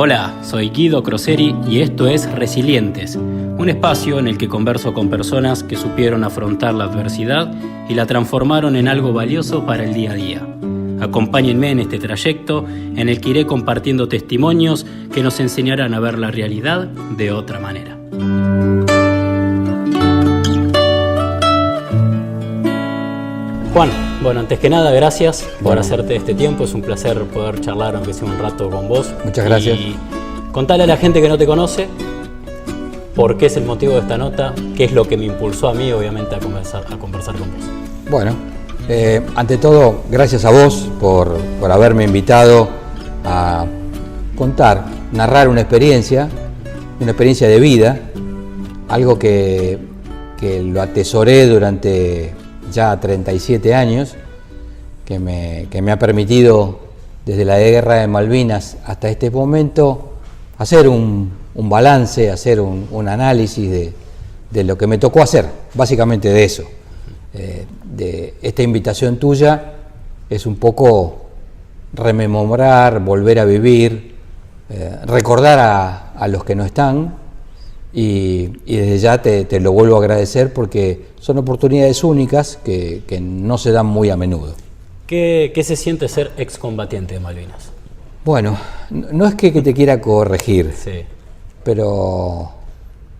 Hola, soy Guido Croseri y esto es Resilientes, un espacio en el que converso con personas que supieron afrontar la adversidad y la transformaron en algo valioso para el día a día. Acompáñenme en este trayecto en el que iré compartiendo testimonios que nos enseñarán a ver la realidad de otra manera. Juan, bueno, antes que nada, gracias por hacerte este tiempo. Es un placer poder charlar, aunque sea un rato, con vos. Muchas gracias. Y contale a la gente que no te conoce por qué es el motivo de esta nota, qué es lo que me impulsó a mí, obviamente, a conversar con vos. Bueno, ante todo, gracias a vos por haberme invitado a contar, narrar una experiencia de vida, algo que lo atesoré durante ya 37 años, que me ha permitido desde la guerra de Malvinas hasta este momento hacer un balance, hacer un análisis de lo que me tocó hacer, básicamente de eso. De esta invitación tuya es un poco rememorar, volver a vivir, recordar a los que no están, y desde ya te lo vuelvo a agradecer porque son oportunidades únicas que no se dan muy a menudo. ¿Qué se siente ser excombatiente de Malvinas? Bueno, no es que te quiera corregir, Sí. pero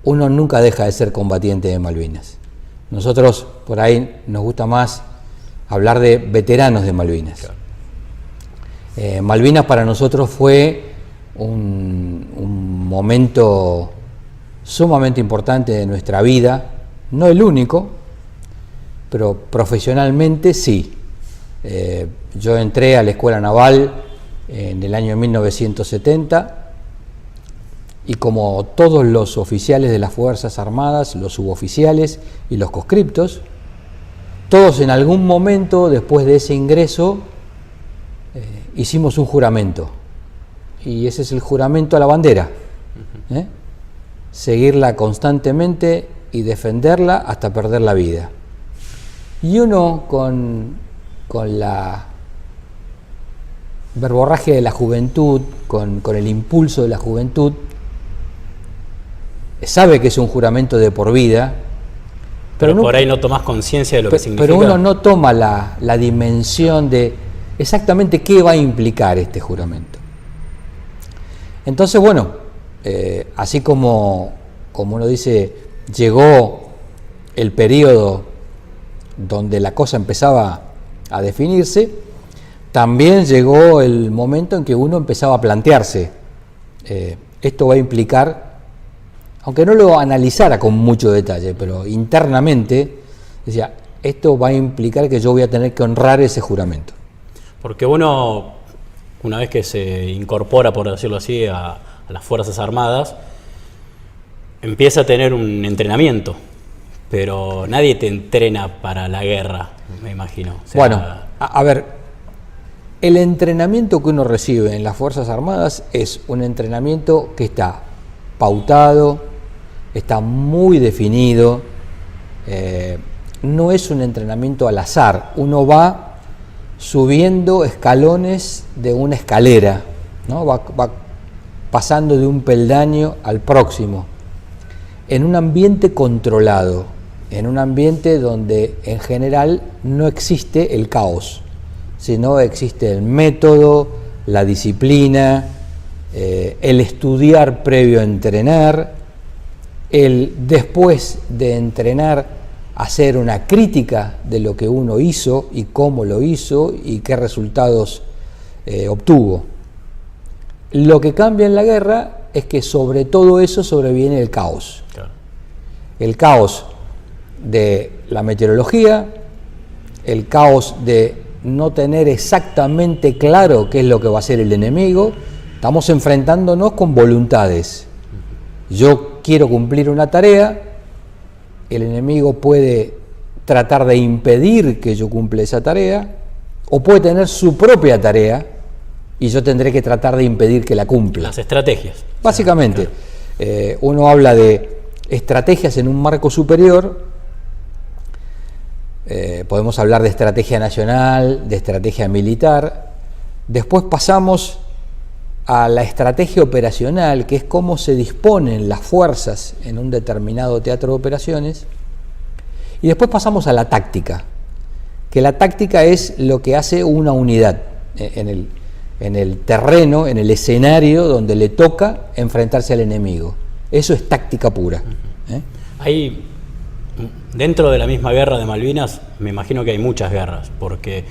uno nunca deja de ser combatiente de Malvinas. Nosotros por ahí nos gusta más hablar de veteranos de Malvinas. Claro. Malvinas para nosotros fue un momento sumamente importante de nuestra vida, no el único, pero profesionalmente sí. Yo entré a la Escuela Naval en el año 1970 y como todos los oficiales de las Fuerzas Armadas, los suboficiales y los conscriptos, todos en algún momento después de ese ingreso hicimos un juramento, y ese es el juramento a la bandera. Seguirla constantemente y defenderla hasta perder la vida. Y uno con la verborragia de la juventud, con el impulso de la juventud, sabe que es un juramento de por vida, pero por ahí no tomás conciencia de lo que significa. Pero uno no toma la dimensión de exactamente qué va a implicar este juramento. Entonces, bueno, así como uno dice, llegó el periodo donde la cosa empezaba a definirse, también llegó el momento en que uno empezaba a plantearse, esto va a implicar, aunque no lo analizara con mucho detalle, pero internamente decía, esto va a implicar que yo voy a tener que honrar ese juramento. Porque uno, una vez que se incorpora, por decirlo así, a las Fuerzas Armadas, empieza a tener un entrenamiento, pero nadie te entrena para la guerra, me imagino. O sea, bueno, a ver, el entrenamiento que uno recibe en las Fuerzas Armadas es un entrenamiento que está pautado, está muy definido, no es un entrenamiento al azar, uno va subiendo escalones de una escalera, ¿no? Va pasando de un peldaño al próximo, en un ambiente controlado, en un ambiente donde en general no existe el caos, sino existe el método, la disciplina, el estudiar previo a entrenar, el después de entrenar hacer una crítica de lo que uno hizo y cómo lo hizo y qué resultados obtuvo. Lo que cambia en la guerra es que sobre todo eso sobreviene el caos. Claro. El caos de la meteorología, el caos de no tener exactamente claro qué es lo que va a hacer el enemigo. Estamos enfrentándonos con voluntades. Yo quiero cumplir una tarea, el enemigo puede tratar de impedir que yo cumpla esa tarea, o puede tener su propia tarea y yo tendré que tratar de impedir que la cumpla. Las estrategias. Básicamente, uno habla de estrategias en un marco superior, podemos hablar de estrategia nacional, de estrategia militar, después pasamos a la estrategia operacional, que es cómo se disponen las fuerzas en un determinado teatro de operaciones, y después pasamos a la táctica, que la táctica es lo que hace una unidad en el terreno, en el escenario donde le toca enfrentarse al enemigo. Eso es táctica pura. Ahí, dentro de la misma guerra de Malvinas, me imagino que hay muchas guerras, porque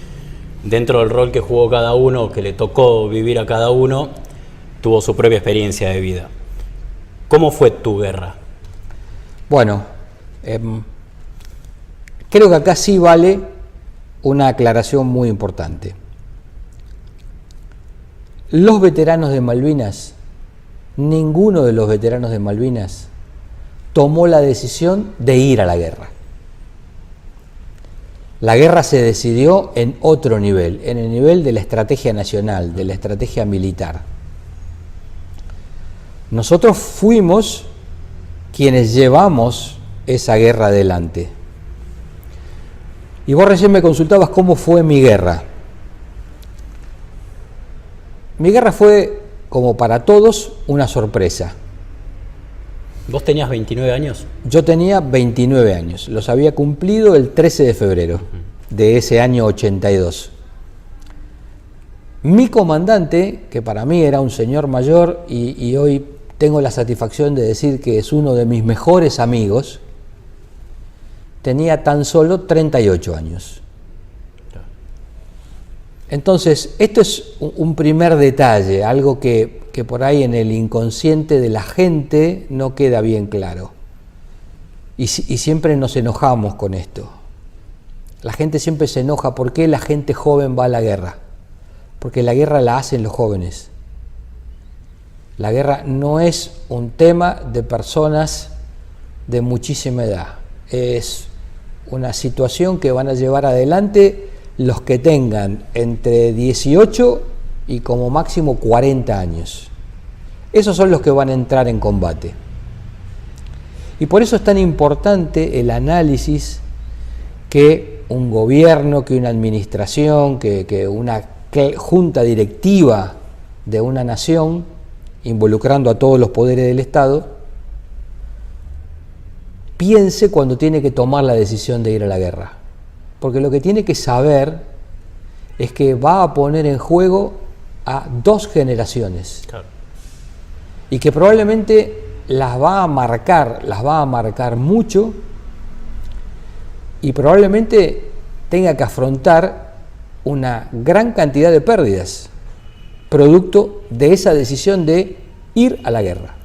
dentro del rol que jugó cada uno, que le tocó vivir a cada uno, tuvo su propia experiencia de vida. ¿Cómo fue tu guerra? Bueno, creo que acá sí vale una aclaración muy importante. Los veteranos de Malvinas, ninguno de los veteranos de Malvinas tomó la decisión de ir a la guerra. La guerra se decidió en otro nivel, en el nivel de la estrategia nacional, de la estrategia militar. Nosotros fuimos quienes llevamos esa guerra adelante. Y vos recién me consultabas cómo fue mi guerra. Mi guerra fue, como para todos, una sorpresa. ¿Vos tenías 29 años? Yo tenía 29 años, los había cumplido el 13 de febrero de ese año 82. Mi comandante, que para mí era un señor mayor y hoy tengo la satisfacción de decir que es uno de mis mejores amigos, tenía tan solo 38 años. Entonces, esto es un primer detalle, algo que por ahí en el inconsciente de la gente no queda bien claro. Y siempre nos enojamos con esto. La gente siempre se enoja. ¿Por qué la gente joven va a la guerra? Porque la guerra la hacen los jóvenes. La guerra no es un tema de personas de muchísima edad. Es una situación que van a llevar adelante los que tengan entre 18 y como máximo 40 años. Esos son los que van a entrar en combate. Y por eso es tan importante el análisis que un gobierno, que una administración, que una junta directiva de una nación, involucrando a todos los poderes del Estado, piense cuando tiene que tomar la decisión de ir a la guerra. Porque lo que tiene que saber es que va a poner en juego a 2 generaciones. Claro. Y que probablemente las va a marcar mucho, y probablemente tenga que afrontar una gran cantidad de pérdidas, producto de esa decisión de ir a la guerra.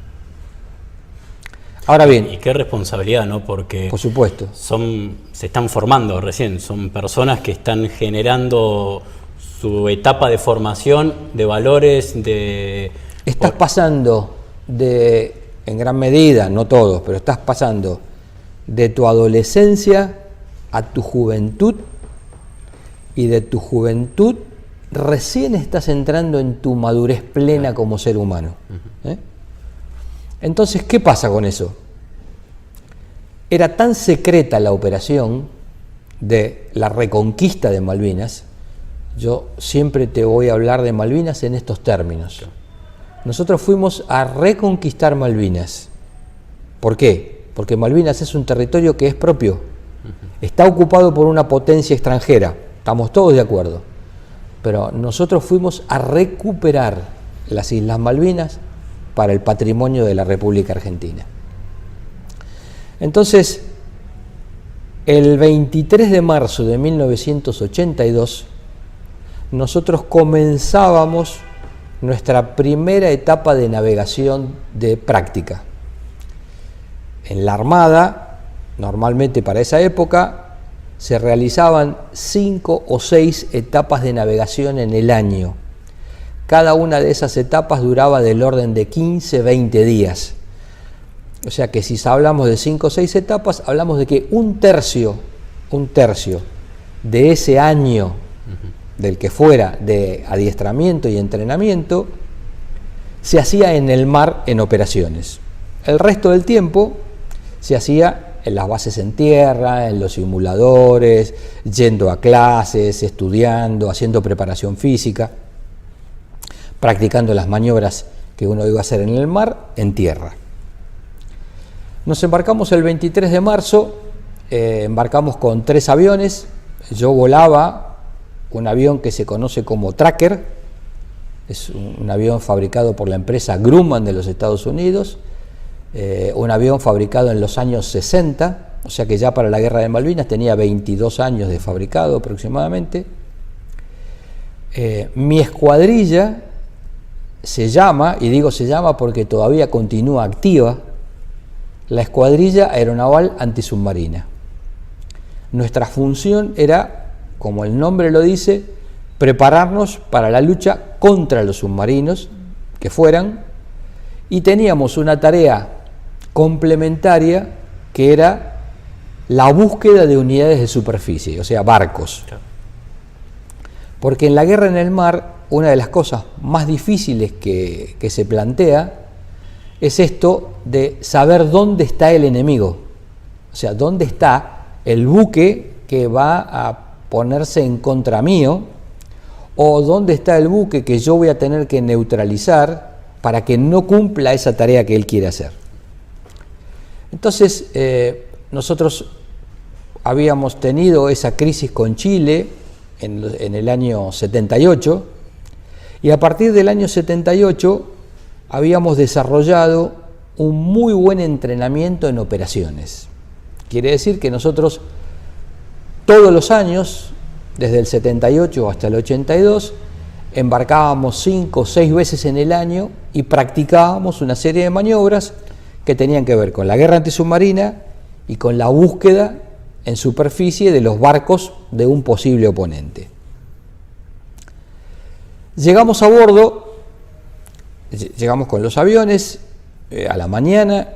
Ahora bien, y qué responsabilidad, ¿no? Porque por supuesto, se están formando recién, son personas que están generando su etapa de formación, de valores, Estás pasando en gran medida, no todos, pero estás pasando de tu adolescencia a tu juventud, y de tu juventud recién estás entrando en tu madurez plena como ser humano. Entonces, ¿qué pasa con eso? Era tan secreta la operación de la reconquista de Malvinas. Yo siempre te voy a hablar de Malvinas en estos términos. Nosotros fuimos a reconquistar Malvinas. ¿Por qué? Porque Malvinas es un territorio que es propio. Está ocupado por una potencia extranjera. Estamos todos de acuerdo. Pero nosotros fuimos a recuperar las Islas Malvinas para el patrimonio de la República Argentina. Entonces, el 23 de marzo de 1982, nosotros comenzábamos nuestra primera etapa de navegación de práctica. En la Armada, normalmente para esa época, se realizaban 5 o 6 etapas de navegación en el año. Cada una de esas etapas duraba del orden de 15-20 días. O sea que si hablamos de 5 o 6 etapas, hablamos de que un tercio de ese año, del que fuera de adiestramiento y entrenamiento, se hacía en el mar en operaciones. El resto del tiempo se hacía en las bases en tierra, en los simuladores, yendo a clases, estudiando, haciendo preparación física. practicando las maniobras que uno iba a hacer en el mar, en tierra. Nos embarcamos el 23 de marzo, embarcamos con 3 aviones. Yo volaba un avión que se conoce como Tracker, es un avión fabricado por la empresa Grumman de los Estados Unidos, un avión fabricado en los años 60, o sea que ya para la Guerra de Malvinas tenía 22 años de fabricado aproximadamente. Mi escuadrilla se llama, y digo se llama porque todavía continúa activa, la Escuadrilla Aeronaval Antisubmarina. Nuestra función era, como el nombre lo dice, prepararnos para la lucha contra los submarinos que fueran, y teníamos una tarea complementaria que era la búsqueda de unidades de superficie, o sea, barcos. Porque en la guerra en el mar, una de las cosas más difíciles que se plantea es esto de saber dónde está el enemigo, o sea, dónde está el buque que va a ponerse en contra mío, o dónde está el buque que yo voy a tener que neutralizar para que no cumpla esa tarea que él quiere hacer. Entonces, nosotros habíamos tenido esa crisis con Chile en el año 78, y a partir del año 78 habíamos desarrollado un muy buen entrenamiento en operaciones. Quiere decir que nosotros todos los años, desde el 78 hasta el 82, embarcábamos 5 o 6 veces en el año y practicábamos una serie de maniobras que tenían que ver con la guerra antisubmarina y con la búsqueda en superficie de los barcos de un posible oponente. Llegamos a bordo, llegamos con los aviones a la mañana,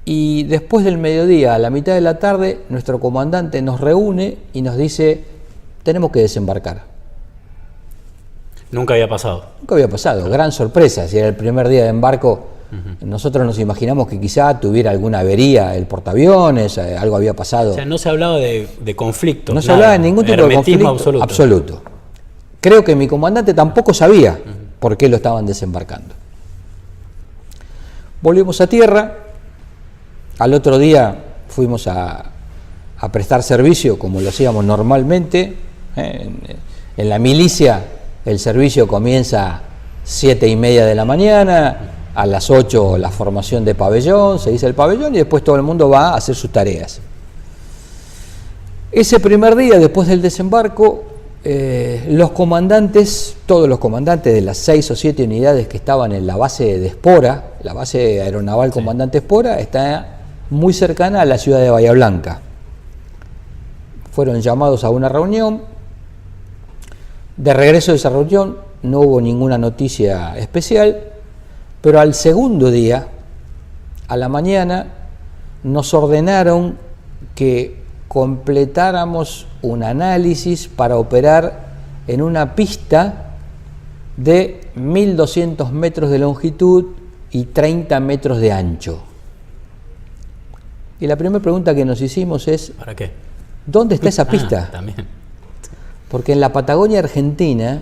y después del mediodía, a la mitad de la tarde, nuestro comandante nos reúne y nos dice: tenemos que desembarcar. Nunca había pasado. Nunca había pasado, gran sorpresa. Si era el primer día de embarco, nosotros nos imaginamos que quizá tuviera alguna avería el portaaviones, algo había pasado. O sea, no se hablaba de conflicto. No se hablaba de ningún tipo de conflicto absoluto. Creo que mi comandante tampoco sabía por qué lo estaban desembarcando. Volvimos a tierra. Al otro día fuimos a prestar servicio como lo hacíamos normalmente. En la milicia el servicio comienza 7:30 de la mañana, a las 8 la formación de pabellón, se dice el pabellón, y después todo el mundo va a hacer sus tareas. Ese primer día, después del desembarco, los comandantes, todos los comandantes de las 6 o 7 unidades que estaban en la base de Espora, la base aeronaval Comandante Espora, está muy cercana a la ciudad de Bahía Blanca. Fueron llamados a una reunión. De regreso de esa reunión no hubo ninguna noticia especial, pero al segundo día, a la mañana, nos ordenaron que completáramos un análisis para operar en una pista de 1200 metros de longitud y 30 metros de ancho. Y la primera pregunta que nos hicimos es: ¿para qué? ¿Dónde está esa pista? También. Porque en la Patagonia Argentina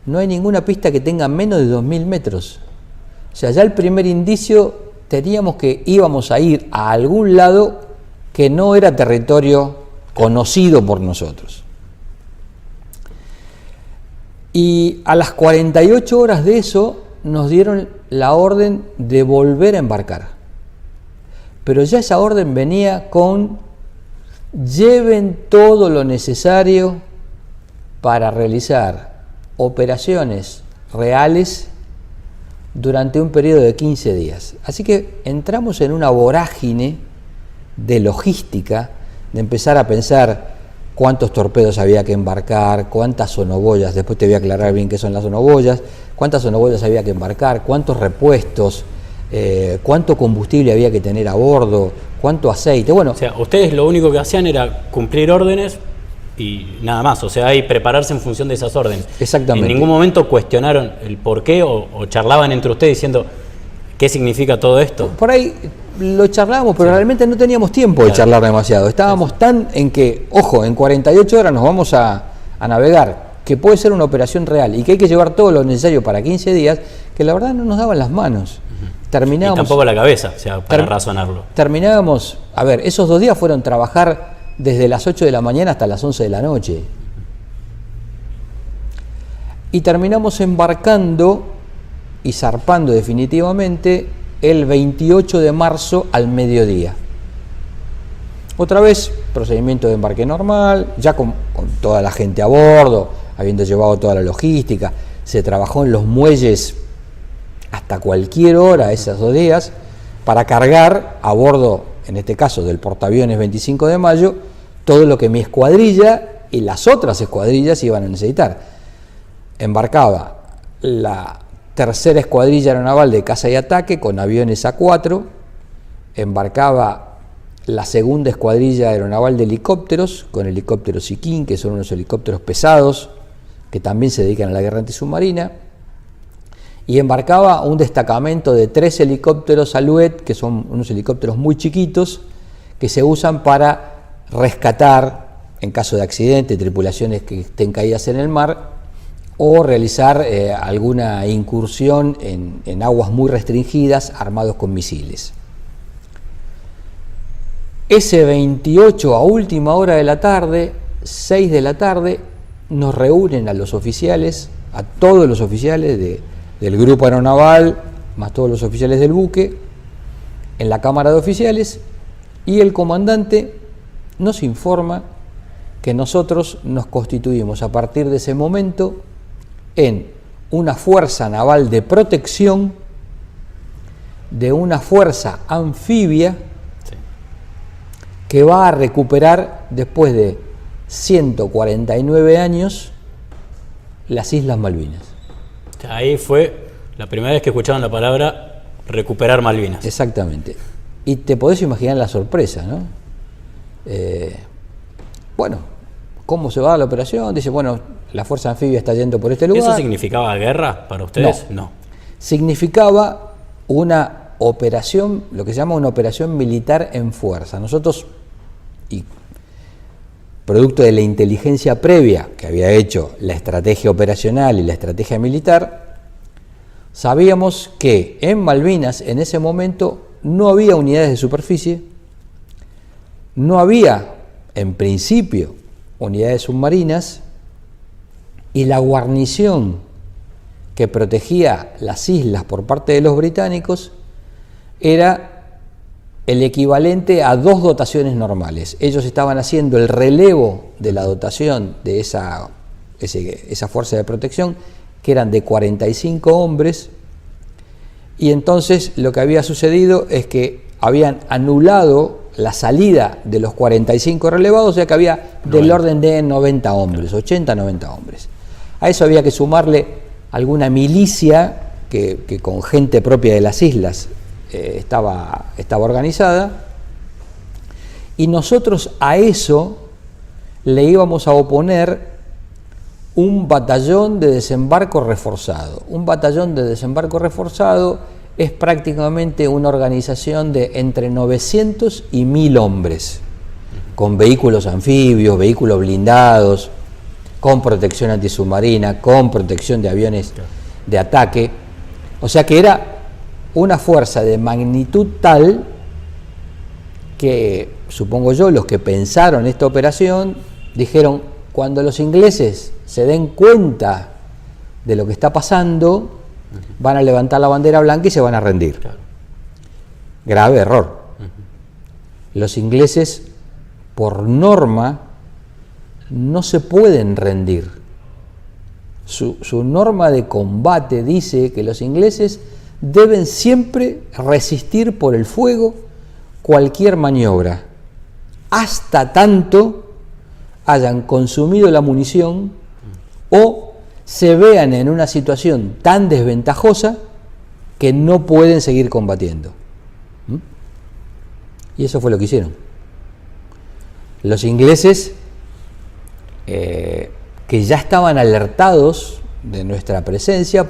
no hay ninguna pista que tenga menos de 2000 metros. O sea, ya el primer indicio teníamos que íbamos a ir a algún lado que no era territorio conocido por nosotros. Y a las 48 horas de eso nos dieron la orden de volver a embarcar. Pero ya esa orden venía con: lleven todo lo necesario para realizar operaciones reales durante un periodo de 15 días. Así que entramos en una vorágine de logística, de empezar a pensar cuántos torpedos había que embarcar, cuántas sonoboyas, después te voy a aclarar bien qué son las sonoboyas, cuántas sonoboyas había que embarcar, cuántos repuestos, cuánto combustible había que tener a bordo, cuánto aceite. Bueno, o sea, ustedes lo único que hacían era cumplir órdenes y nada más, o sea, hay prepararse en función de esas órdenes. Exactamente. ¿En ningún momento cuestionaron el por qué o charlaban entre ustedes diciendo qué significa todo esto? Por ahí lo charlábamos, pero realmente no teníamos tiempo de charlar demasiado. Estábamos tan en que, ojo, en 48 horas nos vamos a navegar. que puede ser una operación real y que hay que llevar todo lo necesario para 15 días, que la verdad no nos daban las manos. Terminábamos, y tampoco la cabeza, o sea, para razonarlo. Terminábamos, a ver, esos 2 días fueron trabajar desde las 8 de la mañana hasta las 11 de la noche. Y terminamos embarcando y zarpando definitivamente el 28 de marzo al mediodía. Otra vez, procedimiento de embarque normal, ya con toda la gente a bordo, habiendo llevado toda la logística. Se trabajó en los muelles hasta cualquier hora esos 2 días para cargar a bordo, en este caso del portaaviones 25 de mayo, todo lo que mi escuadrilla y las otras escuadrillas iban a necesitar. Embarcaba la tercera escuadrilla aeronaval de caza y ataque con aviones A4, embarcaba la segunda escuadrilla aeronaval de helicópteros, con helicópteros Siquín, que son unos helicópteros pesados, que también se dedican a la guerra antisubmarina, y embarcaba un destacamento de 3 helicópteros Alouette, que son unos helicópteros muy chiquitos, que se usan para rescatar, en caso de accidente, tripulaciones que estén caídas en el mar, o realizar alguna incursión en aguas muy restringidas, armados con misiles. Ese 28 a última hora de la tarde, 6 de la tarde, nos reúnen a los oficiales, a todos los oficiales del grupo aeronaval, más todos los oficiales del buque, en la cámara de oficiales, y el comandante nos informa que nosotros nos constituimos a partir de ese momento en una fuerza naval de protección de una fuerza anfibia que va a recuperar después de 149 años las Islas Malvinas. Ahí fue la primera vez que escucharon la palabra recuperar Malvinas. Exactamente. Y te podés imaginar la sorpresa, ¿no? Bueno, ¿cómo se va a la operación? Dice, bueno, la fuerza anfibia está yendo por este lugar. ¿Eso significaba guerra para ustedes? No. Significaba una operación, lo que se llama una operación militar en fuerza. Nosotros, y producto de la inteligencia previa que había hecho la estrategia operacional y la estrategia militar, sabíamos que en Malvinas en ese momento no había unidades de superficie, no había en principio unidades submarinas, y la guarnición que protegía las islas por parte de los británicos era el equivalente a 2 dotaciones normales. Ellos estaban haciendo el relevo de la dotación de esa fuerza de protección, que eran de 45 hombres, y entonces lo que había sucedido es que habían anulado la salida de los 45 relevados, o sea que había del orden de 90 hombres, 80-90 hombres. A eso había que sumarle alguna milicia que con gente propia de las islas estaba organizada, y nosotros a eso le íbamos a oponer un batallón de desembarco reforzado. Un batallón de desembarco reforzado es prácticamente una organización de entre 900 y 1000 hombres, con vehículos anfibios, vehículos blindados, con protección antisubmarina, con protección de aviones de ataque. O sea que era una fuerza de magnitud tal que, supongo yo, los que pensaron esta operación dijeron, cuando los ingleses se den cuenta de lo que está pasando, van a levantar la bandera blanca y se van a rendir. Claro. Grave error. Los ingleses, por norma, no se pueden rendir. Su norma de combate dice que los ingleses deben siempre resistir por el fuego cualquier maniobra, hasta tanto hayan consumido la munición o se vean en una situación tan desventajosa que no pueden seguir combatiendo. Y eso fue lo que hicieron. Los ingleses, que ya estaban alertados de nuestra presencia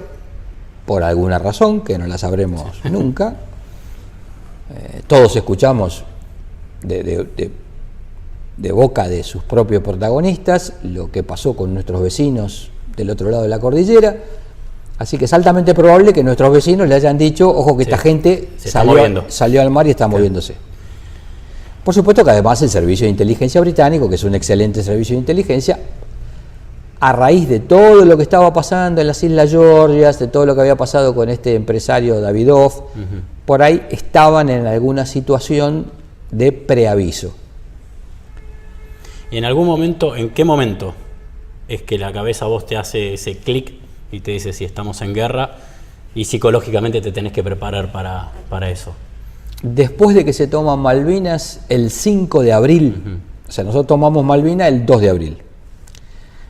por alguna razón que no la sabremos nunca, todos escuchamos de de boca de sus propios protagonistas lo que pasó con nuestros vecinos del otro lado de la cordillera. Así que es altamente probable que nuestros vecinos le hayan dicho, ojo que esta gente salió al mar y está moviéndose. Por supuesto que además el servicio de inteligencia británico, que es un excelente servicio de inteligencia, a raíz de todo lo que estaba pasando en las Islas Georgias, de todo lo que había pasado con este empresario Davidoff, por ahí estaban en alguna situación de preaviso. ¿Y en algún momento, en qué momento es que la cabeza vos te hace ese clic y te dice si estamos en guerra y psicológicamente te tenés que preparar para eso? Después de que se toman Malvinas el 5 de abril, o sea, nosotros tomamos Malvinas el 2 de abril.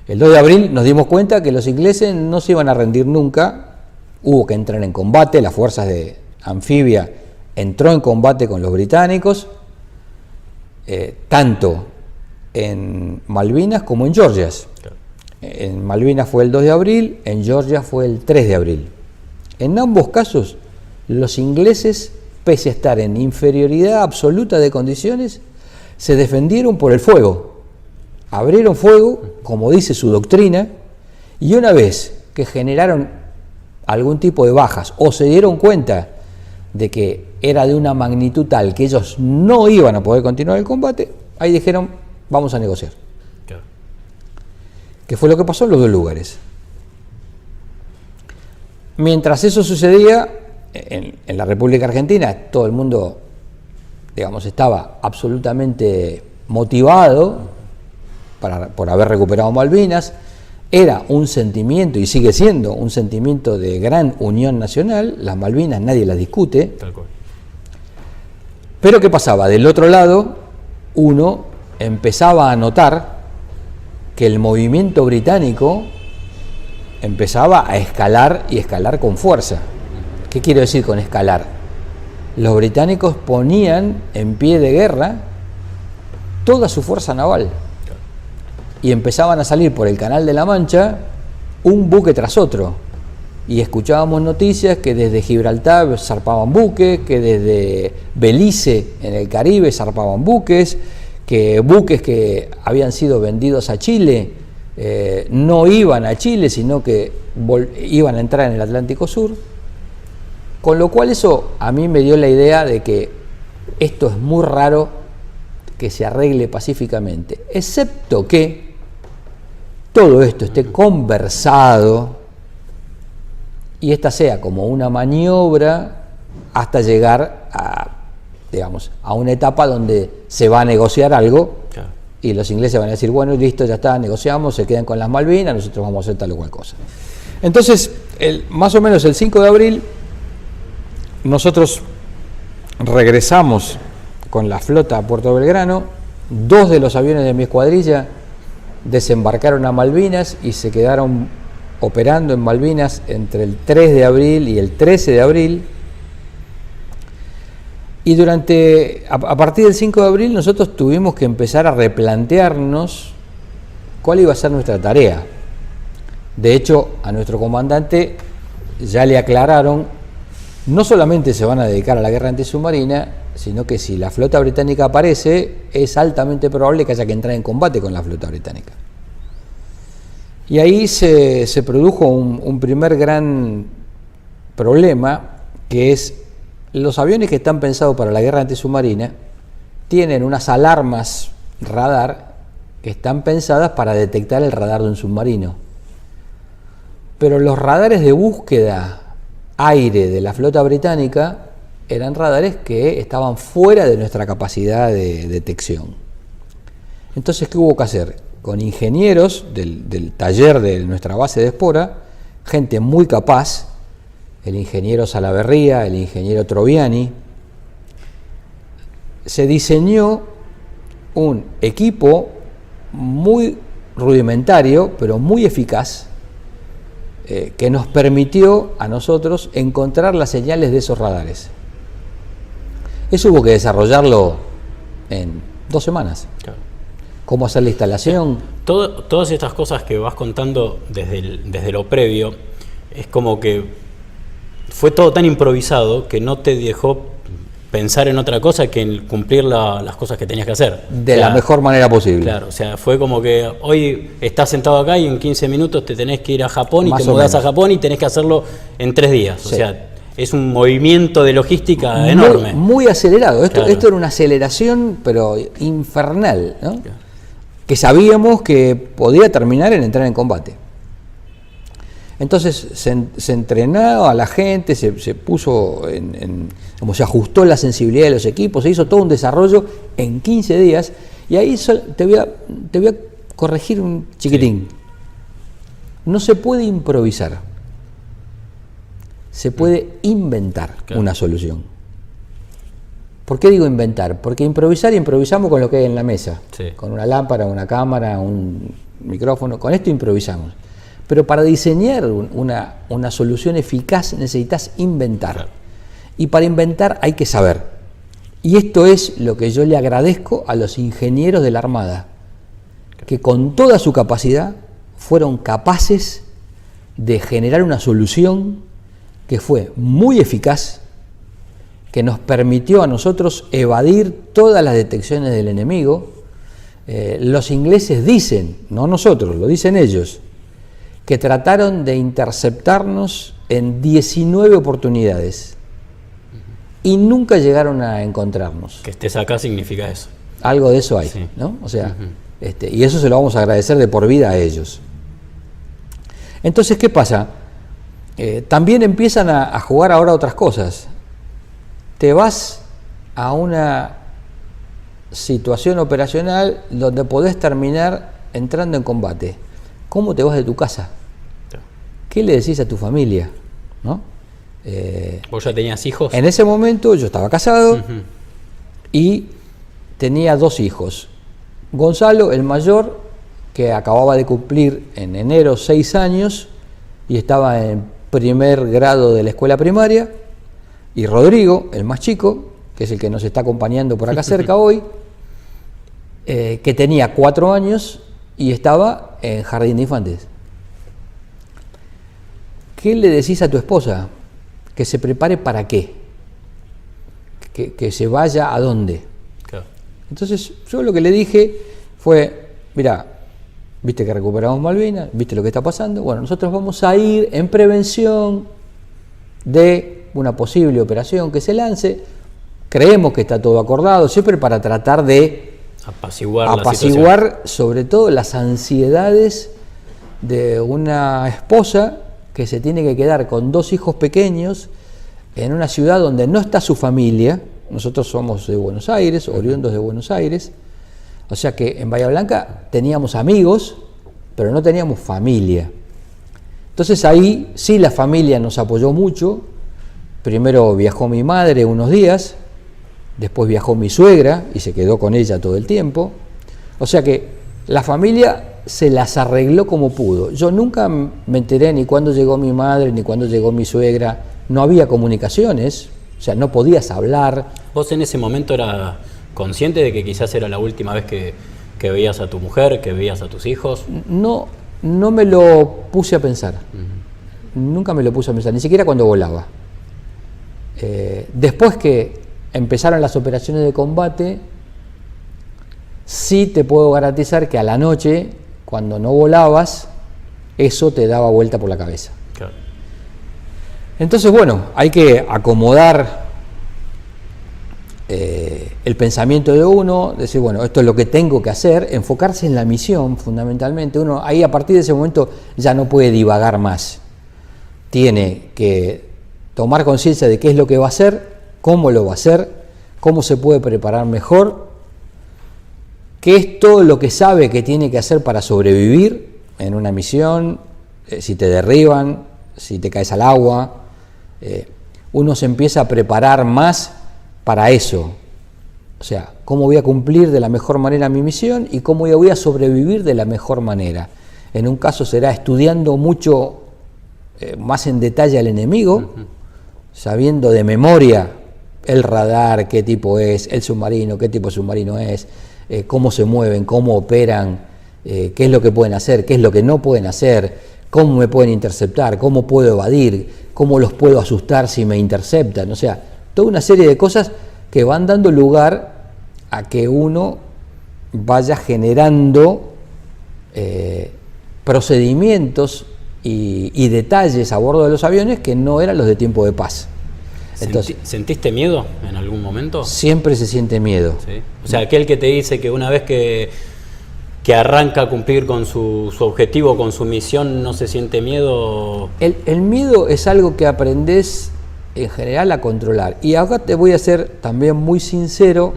El 2 de abril nos dimos cuenta que los ingleses no se iban a rendir nunca, hubo que entrar en combate, las fuerzas de anfibia entró en combate con los británicos, tanto en Malvinas como en Georgias. Claro. En Malvinas fue el 2 de abril, en Georgia fue el 3 de abril. En ambos casos, los ingleses, pese a estar en inferioridad absoluta de condiciones, se defendieron por el fuego. Abrieron fuego, como dice su doctrina, y una vez que generaron algún tipo de bajas o se dieron cuenta de que era de una magnitud tal que ellos no iban a poder continuar el combate, ahí dijeron, vamos a negociar. Claro. Que fue lo que pasó en los dos lugares. Mientras eso sucedía, en la República Argentina, todo el mundo, digamos, estaba absolutamente motivado por haber recuperado Malvinas. Era un sentimiento, y sigue siendo un sentimiento de gran unión nacional. Las Malvinas nadie las discute. Tal cual. Pero ¿qué pasaba? Del otro lado, uno empezaba a notar que el movimiento británico empezaba a escalar y escalar con fuerza. ¿Qué quiero decir con escalar? Los británicos ponían en pie de guerra toda su fuerza naval y empezaban a salir por el Canal de la Mancha un buque tras otro, y escuchábamos noticias que desde Gibraltar zarpaban buques, que desde Belice en el Caribe zarpaban buques que habían sido vendidos a Chile no iban a Chile, sino que iban a entrar en el Atlántico Sur. Con lo cual eso a mí me dio la idea de que esto es muy raro que se arregle pacíficamente, excepto que todo esto esté conversado y esta sea como una maniobra hasta llegar a una etapa donde se va a negociar algo. Claro. Y los ingleses van a decir, bueno, listo, ya está, negociamos, se quedan con las Malvinas, nosotros vamos a hacer tal o cual cosa. Entonces, más o menos el 5 de abril, nosotros regresamos con la flota a Puerto Belgrano. 2 de los aviones de mi escuadrilla desembarcaron a Malvinas y se quedaron operando en Malvinas entre el 3 de abril y el 13 de abril. Y a partir del 5 de abril nosotros tuvimos que empezar a replantearnos cuál iba a ser nuestra tarea. De hecho, a nuestro comandante ya le aclararon, no solamente se van a dedicar a la guerra antisubmarina, sino que si la flota británica aparece, es altamente probable que haya que entrar en combate con la flota británica. Y ahí se produjo un primer gran problema, que es los aviones que están pensados para la guerra antisubmarina tienen unas alarmas radar que están pensadas para detectar el radar de un submarino. Pero los radares de búsqueda aire de la flota británica eran radares que estaban fuera de nuestra capacidad de detección. Entonces, ¿qué hubo que hacer? Con ingenieros del taller de nuestra base de Espora, gente muy capaz, el ingeniero Salaverría, el ingeniero Troviani, se diseñó un equipo muy rudimentario, pero muy eficaz, que nos permitió a nosotros encontrar las señales de esos radares. Eso hubo que desarrollarlo en 2 semanas. Claro. Cómo hacer la instalación. Todas estas cosas que vas contando desde lo previo, es como que fue todo tan improvisado que no te dejó pensar en otra cosa que en cumplir las cosas que tenías que hacer. De la mejor manera posible. Claro, o sea, fue como que hoy estás sentado acá y en 15 minutos te tenés que ir a Japón y te mudás a Japón y tenés que hacerlo en 3 días. Sí. O sea, es un movimiento de logística enorme. Muy acelerado. Esto era una aceleración, pero infernal, ¿no? Claro. Que sabíamos que podía terminar en entrar en combate. Entonces se entrenaba a la gente, se puso como se ajustó la sensibilidad de los equipos, se hizo todo un desarrollo en 15 días. Y ahí te voy a corregir un chiquitín. Sí. No se puede improvisar, se puede inventar una solución. ¿Por qué digo inventar? Porque improvisamos con lo que hay en la mesa, con una lámpara, una cámara, un micrófono, con esto improvisamos. Pero para diseñar una solución eficaz necesitas inventar. Claro. Y para inventar hay que saber. Y esto es lo que yo le agradezco a los ingenieros de la Armada, que con toda su capacidad fueron capaces de generar una solución que fue muy eficaz, que nos permitió a nosotros evadir todas las detecciones del enemigo. Los ingleses dicen, no nosotros, lo dicen ellos, que trataron de interceptarnos en 19 oportunidades y nunca llegaron a encontrarnos. Que estés acá significa eso. Algo de eso hay, sí. ¿No? O sea, y eso se lo vamos a agradecer de por vida a ellos. Entonces, ¿qué pasa? También empiezan a jugar ahora otras cosas. Te vas a una situación operacional donde podés terminar entrando en combate. ¿Cómo te vas de tu casa? ¿Qué le decís a tu familia? ¿No? ¿Vos ya tenías hijos? En ese momento yo estaba casado y tenía 2 hijos. Gonzalo, el mayor, que acababa de cumplir en enero 6 años y estaba en primer grado de la escuela primaria, y Rodrigo, el más chico, que es el que nos está acompañando por acá cerca hoy, que tenía 4 años y estaba en jardín de infantes. ¿Qué le decís a tu esposa? Que se prepare para qué, que se vaya a dónde. Claro. Entonces yo lo que le dije fue, mira, viste que recuperamos Malvinas, viste lo que está pasando, bueno, nosotros vamos a ir en prevención de una posible operación que se lance, creemos que está todo acordado, siempre para tratar de apaciguar sobre todo las ansiedades de una esposa que se tiene que quedar con 2 hijos pequeños en una ciudad donde no está su familia. Nosotros somos de Buenos Aires, oriundos de Buenos Aires, o sea que en Bahía Blanca teníamos amigos, pero no teníamos familia. Entonces ahí sí la familia nos apoyó mucho. Primero viajó mi madre unos días, después viajó mi suegra y se quedó con ella todo el tiempo. O sea que la familia se las arregló como pudo. Yo nunca me enteré ni cuándo llegó mi madre, ni cuándo llegó mi suegra. No había comunicaciones, o sea, no podías hablar. ¿Vos en ese momento eras consciente de que quizás era la última vez que veías a tu mujer, que veías a tus hijos? No me lo puse a pensar. Nunca me lo puse a pensar, ni siquiera cuando volaba. Después que empezaron las operaciones de combate, sí te puedo garantizar que a la noche, cuando no volabas, eso te daba vuelta por la cabeza. Claro. Entonces, bueno, hay que acomodar el pensamiento de uno, decir, bueno, esto es lo que tengo que hacer, enfocarse en la misión fundamentalmente. Uno ahí a partir de ese momento ya no puede divagar más. Tiene que tomar conciencia de qué es lo que va a hacer, cómo lo va a hacer, cómo se puede preparar mejor, qué es todo lo que sabe que tiene que hacer para sobrevivir en una misión, si te derriban, si te caes al agua. Uno se empieza a preparar más para eso. O sea, cómo voy a cumplir de la mejor manera mi misión y cómo voy a sobrevivir de la mejor manera. En un caso será estudiando mucho más en detalle al enemigo, sabiendo de memoria el radar, qué tipo es, el submarino, qué tipo de submarino es, cómo se mueven, cómo operan, qué es lo que pueden hacer, qué es lo que no pueden hacer, cómo me pueden interceptar, cómo puedo evadir, cómo los puedo asustar si me interceptan. O sea, toda una serie de cosas que van dando lugar a que uno vaya generando procedimientos y detalles a bordo de los aviones que no eran los de tiempo de paz. Entonces, ¿Sentiste miedo en algún momento? Siempre se siente miedo. ¿Sí? O sea, aquel que te dice que una vez que arranca a cumplir con su objetivo, con su misión, no se siente miedo. El miedo es algo que aprendes en general a controlar. Y acá te voy a ser también muy sincero.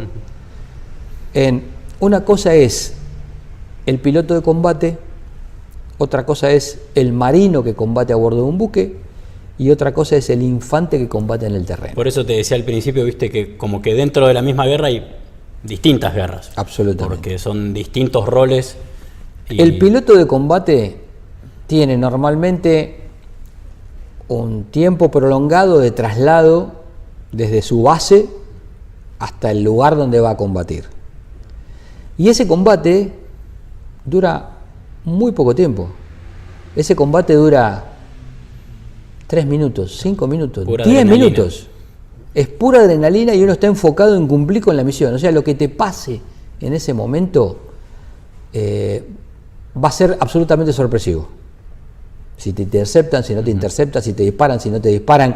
En una cosa es el piloto de combate, otra cosa es el marino que combate a bordo de un buque, y otra cosa es el infante que combate en el terreno. Por eso te decía al principio, viste, que como que dentro de la misma guerra hay distintas guerras. Absolutamente. Porque son distintos roles. El piloto de combate tiene normalmente un tiempo prolongado de traslado desde su base hasta el lugar donde va a combatir. Y ese combate dura muy poco tiempo. Ese combate dura 3 minutos, 5 minutos, 10 minutos. Es pura adrenalina y uno está enfocado en cumplir con la misión. O sea, lo que te pase en ese momento va a ser absolutamente sorpresivo. Si te interceptan, si no te interceptan, si te disparan, si no te disparan,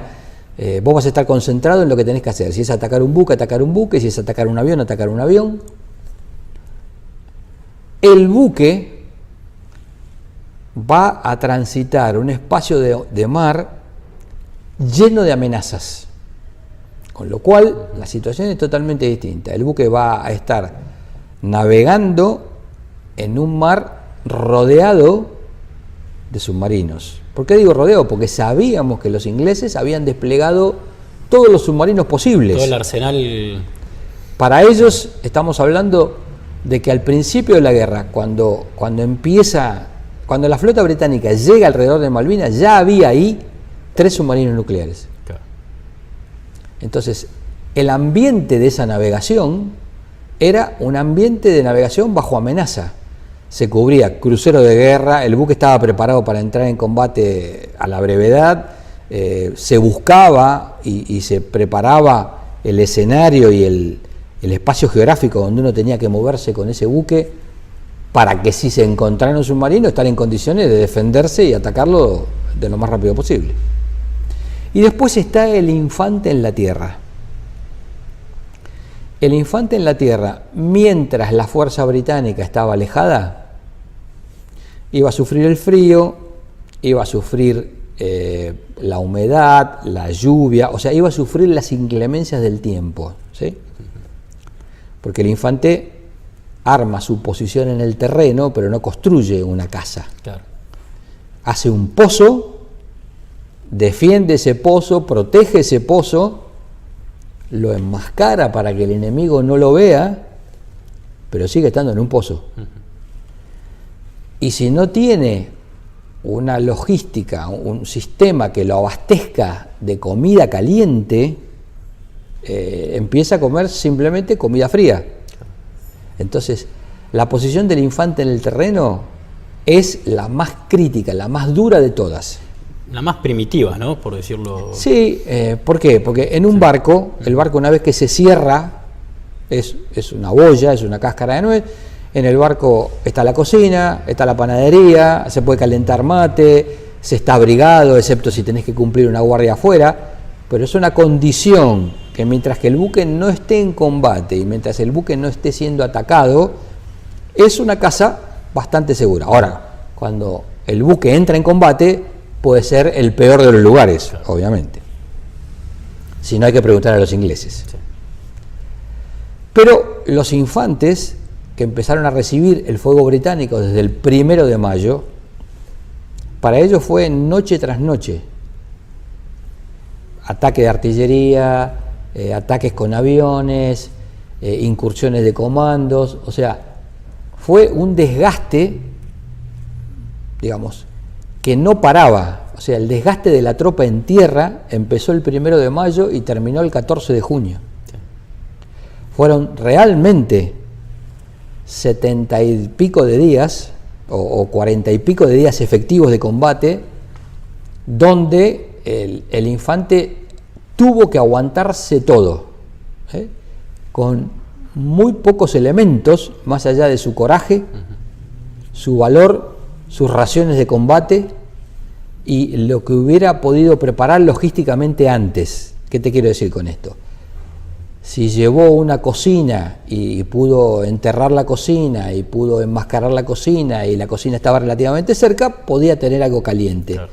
vos vas a estar concentrado en lo que tenés que hacer. Si es atacar un buque, si es atacar un avión, atacar un avión. El buque va a transitar un espacio de mar lleno de amenazas, con lo cual la situación es totalmente distinta. El buque va a estar navegando en un mar rodeado de submarinos. ¿Por qué digo rodeado? Porque sabíamos que los ingleses habían desplegado todos los submarinos posibles. Todo el arsenal. Para ellos estamos hablando de que al principio de la guerra, cuando la flota británica llega alrededor de Malvinas, ya había ahí 3 submarinos nucleares. Claro. Entonces, el ambiente de esa navegación era un ambiente de navegación bajo amenaza. Se cubría crucero de guerra, el buque estaba preparado para entrar en combate a la brevedad, se buscaba y se preparaba el escenario y el espacio geográfico donde uno tenía que moverse con ese buque para que si se encontrara un submarino estar en condiciones de defenderse y atacarlo de lo más rápido posible. Y después está el infante en la tierra. El infante en la tierra, mientras la fuerza británica estaba alejada, iba a sufrir el frío, iba a sufrir la humedad, la lluvia, o sea, iba a sufrir las inclemencias del tiempo, ¿sí? Porque el infante arma su posición en el terreno, pero no construye una casa. Claro. Hace un pozo, defiende ese pozo, protege ese pozo, lo enmascara para que el enemigo no lo vea, pero sigue estando en un pozo. Y si no tiene una logística, un sistema que lo abastezca de comida caliente, empieza a comer simplemente comida fría. Entonces, la posición del infante en el terreno es la más crítica, la más dura de todas. La más primitiva, ¿no? Por decirlo. Sí, ¿por qué? Porque en un barco, el barco una vez que se cierra, es una boya, es una cáscara de nuez. En el barco está la cocina, está la panadería, se puede calentar mate, se está abrigado, excepto si tenés que cumplir una guardia afuera, pero es una condición que mientras que el buque no esté en combate y mientras el buque no esté siendo atacado, es una casa bastante segura. Ahora, cuando el buque entra en combate, puede ser el peor de los lugares, claro, obviamente. Si no, hay que preguntar a los ingleses. Sí. Pero los infantes que empezaron a recibir el fuego británico desde el 1 de mayo, para ellos fue noche tras noche. Ataque de artillería, ataques con aviones, incursiones de comandos, o sea, fue un desgaste, digamos, que no paraba. O sea, el desgaste de la tropa en tierra empezó el 1 de mayo y terminó el 14 de junio. Sí. Fueron realmente 70 y pico de días, o 40 y pico de días efectivos de combate, donde el infante tuvo que aguantarse todo, con muy pocos elementos, más allá de su coraje, su valor, sus raciones de combate y lo que hubiera podido preparar logísticamente antes. ¿Qué te quiero decir con esto? Si llevó una cocina y pudo enterrar la cocina y pudo enmascarar la cocina y la cocina estaba relativamente cerca, podía tener algo caliente. Claro.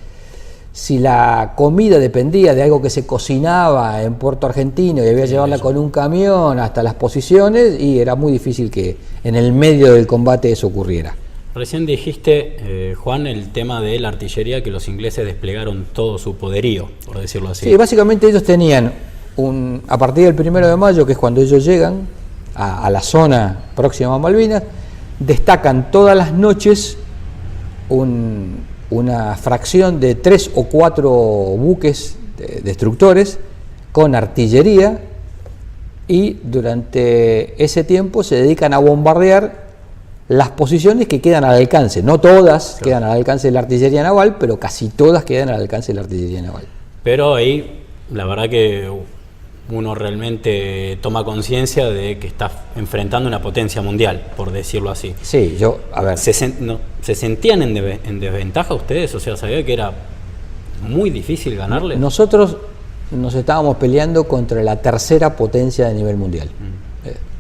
Si la comida dependía de algo que se cocinaba en Puerto Argentino y había que llevarla con un camión hasta las posiciones, y era muy difícil que en el medio del combate eso ocurriera. Recién dijiste, Juan, el tema de la artillería, que los ingleses desplegaron todo su poderío, por decirlo así. Sí, básicamente ellos tenían, a partir del 1 de mayo, que es cuando ellos llegan a la zona próxima a Malvinas, destacan todas las noches una fracción de 3 o 4 buques destructores con artillería, y durante ese tiempo se dedican a bombardear las posiciones que quedan al alcance. No todas quedan al alcance de la artillería naval, pero casi todas quedan al alcance de la artillería naval. Pero ahí, la verdad que uno realmente toma conciencia de que está enfrentando una potencia mundial, por decirlo así. Sí, a ver. ¿Se sentían en desventaja ustedes? O sea, ¿sabía que era muy difícil ganarles? Nosotros nos estábamos peleando contra la tercera potencia de nivel mundial.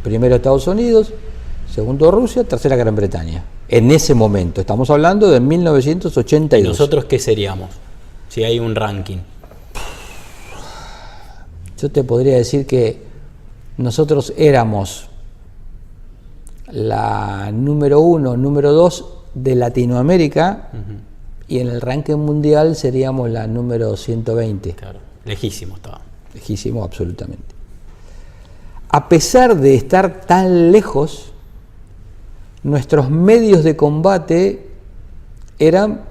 Primero Estados Unidos, segundo Rusia, tercera Gran Bretaña. En ese momento, estamos hablando de 1982. ¿Y nosotros qué seríamos? Si hay un ranking. Yo te podría decir que nosotros éramos la número 1, número 2 de Latinoamérica, y en el ranking mundial seríamos la número 120. Claro, lejísimo estaba. Lejísimo, absolutamente. A pesar de estar tan lejos, nuestros medios de combate eran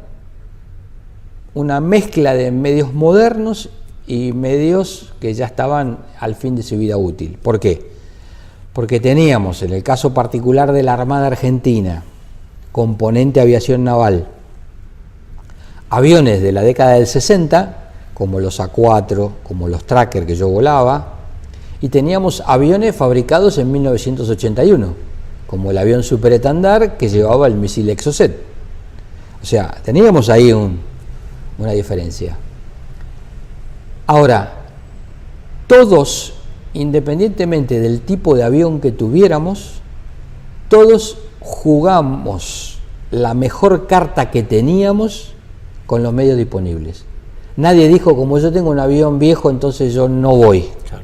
una mezcla de medios modernos y medios que ya estaban al fin de su vida útil. ¿Por qué? Porque teníamos, en el caso particular de la Armada Argentina, componente aviación naval, aviones de la década del 60, como los A4, como los Tracker que yo volaba, y teníamos aviones fabricados en 1981, como el avión Superetandar que llevaba el misil Exocet. O sea, teníamos ahí una diferencia. Ahora, todos, independientemente del tipo de avión que tuviéramos, todos jugamos la mejor carta que teníamos con los medios disponibles. Nadie dijo, como yo tengo un avión viejo, entonces yo no voy. Claro.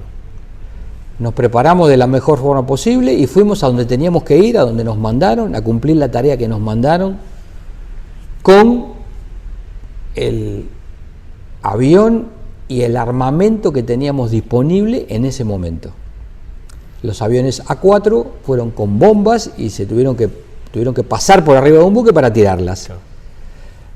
Nos preparamos de la mejor forma posible y fuimos a donde teníamos que ir, a donde nos mandaron, a cumplir la tarea que nos mandaron, con el avión y el armamento que teníamos disponible en ese momento. Los aviones A4 fueron con bombas y se tuvieron que pasar por arriba de un buque para tirarlas. Claro.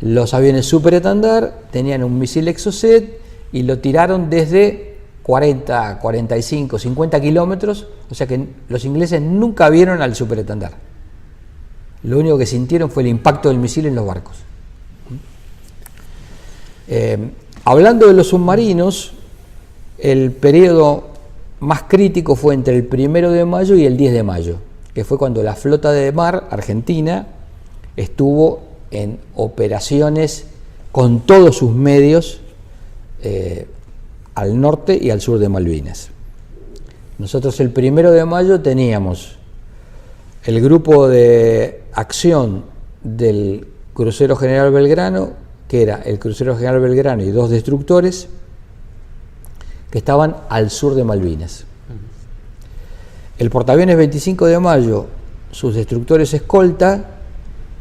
Los aviones Superetandar tenían un misil Exocet y lo tiraron desde 40, 45, 50 kilómetros, o sea que los ingleses nunca vieron al Superetandar. Lo único que sintieron fue el impacto del misil en los barcos. Hablando de los submarinos, el periodo más crítico fue entre el 1 de mayo y el 10 de mayo, que fue cuando la flota de mar argentina estuvo en operaciones con todos sus medios al norte y al sur de Malvinas. Nosotros el 1 de mayo teníamos el grupo de acción del crucero General Belgrano, que era el crucero General Belgrano y 2 destructores que estaban al sur de Malvinas. El portaaviones 25 de mayo, sus destructores escolta,